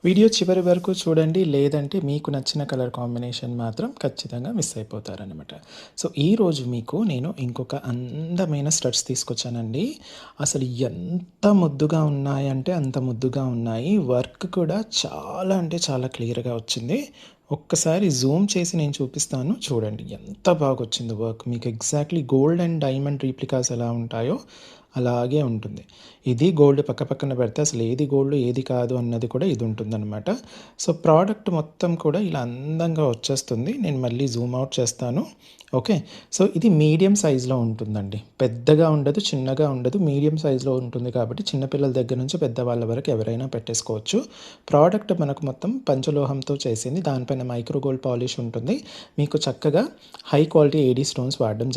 Video చివరి వరకు చూడండి. లేదంటే మీకు నచ్చిన కలర్ కాంబినేషన్ మాత్రం ఖచ్చితంగా మిస్ అయిపోతారనమాట. సో, ఈరోజు మీకు నేను ఇంకొక అందమైన స్టడ్స్ తీసుకొచ్చానండి. అసలు ఎంత ముద్దుగా ఉన్నాయంటే అంత ముద్దుగా ఉన్నాయి. వర్క్ కూడా చాలా అంటే చాలా క్లియర్‌గా వచ్చింది. ఒక్కసారి జూమ్ చేసి నేను చూపిస్తాను చూడండి. ఎంత బాగొచ్చిందో వర్క్. మీకు ఎగ్జాక్ట్‌లీ గోల్డ్ అండ్ డైమండ్ రీప్లికాస్ ఎలా ఉంటాయో అలాగే ఉంటుంది. ఇది గోల్డ్ పక్కపక్కన పెడితే అసలు ఏది గోల్డ్ ఏది కాదు అన్నది కూడా ఇది ఉంటుందన్నమాట. సో, ప్రోడక్ట్ మొత్తం కూడా ఇలా అందంగా వచ్చేస్తుంది. నేను మళ్ళీ జూమ్ అవుట్ చేస్తాను. ఓకే. సో, ఇది మీడియం సైజ్‌లో ఉంటుందండి. పెద్దగా ఉండదు, చిన్నగా ఉండదు. మీడియం సైజ్‌లో ఉంటుంది కాబట్టి చిన్నపిల్లల దగ్గర నుంచి పెద్దవాళ్ళ వరకు ఎవరైనా పెట్టేసుకోవచ్చు. ప్రోడక్ట్ మనకు మొత్తం పంచలోహంతో చేసింది. దానిపైన మైక్రో గోల్డ్ పాలిష్ ఉంటుంది. మీకు చక్కగా హై క్వాలిటీ ఏడీ స్టోన్స్ వాడడం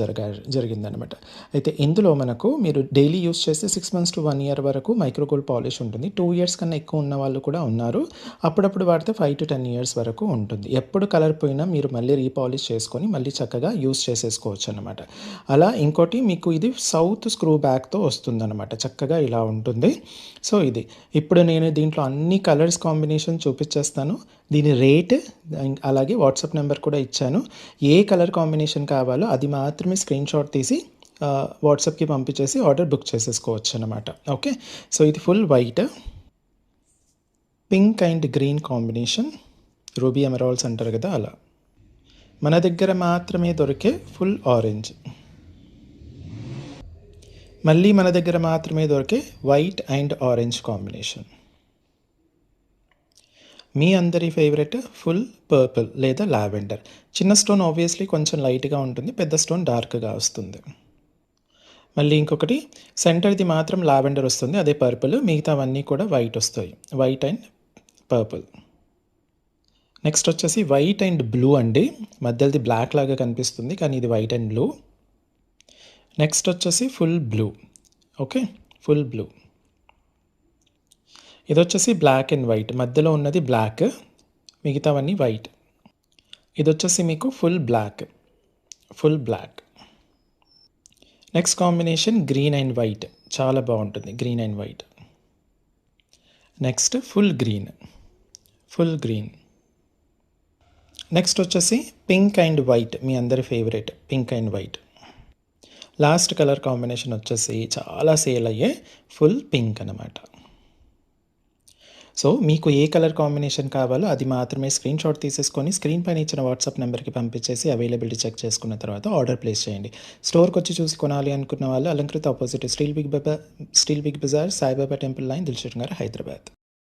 జరిగిందనమాట. అయితే ఇందులో మనకు మీరు డైలీ యూజ్ చేస్తే 6 మంత్స్ టు 1 ఇయర్ వరకు మైక్రో గోల్డ్ పాలిష్ ఉంటుంది. 2 ఇయర్స్ కన్నా ఎక్కువ ఉన్న వాళ్ళు కూడా ఉన్నారు. అప్పుడప్పుడు వాడితే 5-10 ఇయర్స్ వరకు ఉంటుంది. ఎప్పుడు కలర్ పోయినా మీరు మళ్ళీ రీపాలిష్ చేసుకొని మళ్ళీ చక్కగా యూజ్ చేసేసుకోవచ్చు అనమాట. అలా ఇంకోటి మీకు ఇది సౌత్ స్క్రూ బ్యాక్తో వస్తుందన్నమాట. చక్కగా ఇలా ఉంటుంది. సో, ఇది ఇప్పుడు నేను దీంట్లో అన్ని కలర్స్ కాంబినేషన్ చూపించేస్తాను. దీని రేట్ అలాగే వాట్సాప్ నెంబర్ కూడా ఇచ్చాను. ఏ కలర్ కాంబినేషన్ కావాలో అది మాత్రమే స్క్రీన్ షాట్ తీసి వాట్సాప్కి పంపించేసి ఆర్డర్ బుక్ చేసేసుకోవచ్చు అనమాట. ఓకే. సో, ఇది full white, pink and green combination, ruby emeralds అంటారు కదా అలా. మన దగ్గర మాత్రమే దొరికే ఫుల్ ఆరెంజ్, మళ్ళీ మన దగ్గర మాత్రమే దొరికే వైట్ అండ్ ఆరెంజ్ కాంబినేషన్, మీ అందరి ఫేవరెట్ ఫుల్ పర్పుల్ లేదా లావెండర్. చిన్న స్టోన్ ఆబ్వియస్లీ కొంచెం లైట్గా ఉంటుంది, పెద్ద స్టోన్ డార్క్గా వస్తుంది. మళ్ళీ ఇంకొకటి సెంటర్ది మాత్రం లావెండర్ వస్తుంది, అదే పర్పుల్. మిగతావన్నీ కూడా వైట్ వస్తాయి, వైట్ అండ్ పర్పుల్. నెక్స్ట్ వచ్చేసి వైట్ అండ్ బ్లూ అండి. మధ్యది బ్లాక్ లాగా కనిపిస్తుంది కానీ ఇది వైట్ అండ్ బ్లూ. నెక్స్ట్ వచ్చేసి full blue. Okay, full blue. ఇది వచ్చేసి బ్లాక్ అండ్ వైట్, మధ్యలో ఉన్నది బ్లాక్, మిగతావన్నీ వైట్. ఇది వచ్చేసి మీకు full black, full black. Next combination green and white, చాలా బాగుంటుంది green and white. Next full green, full green. Next వచ్చేసి పింక్ అండ్ వైట్, మీ అందరి favourite pink and white. Last colour combination వచ్చేసి చాలా సేల్ అయ్యే ఫుల్ పింక్ అన్నమాట. So, మీకు ఏ కలర్ కాంబినేషన్ కావాలో అది మాత్రమే స్క్రీన్ షాట్ తీసేసుకొని స్క్రీన్ పైన ఇచ్చిన వాట్సాప్ నెంబర్కి పంపించేసి అవైలబిలిటీ చెక్ చేసుకున్న తర్వాత ఆర్డర్ ప్లేస్ చేయండి. స్టోర్కి వచ్చి చూసి కొనాలి అనుకున్న వాళ్ళు Alankrita opposite steel Big Bazaar, Saibaba temple line, Dilsukh Nagar, Hyderabad.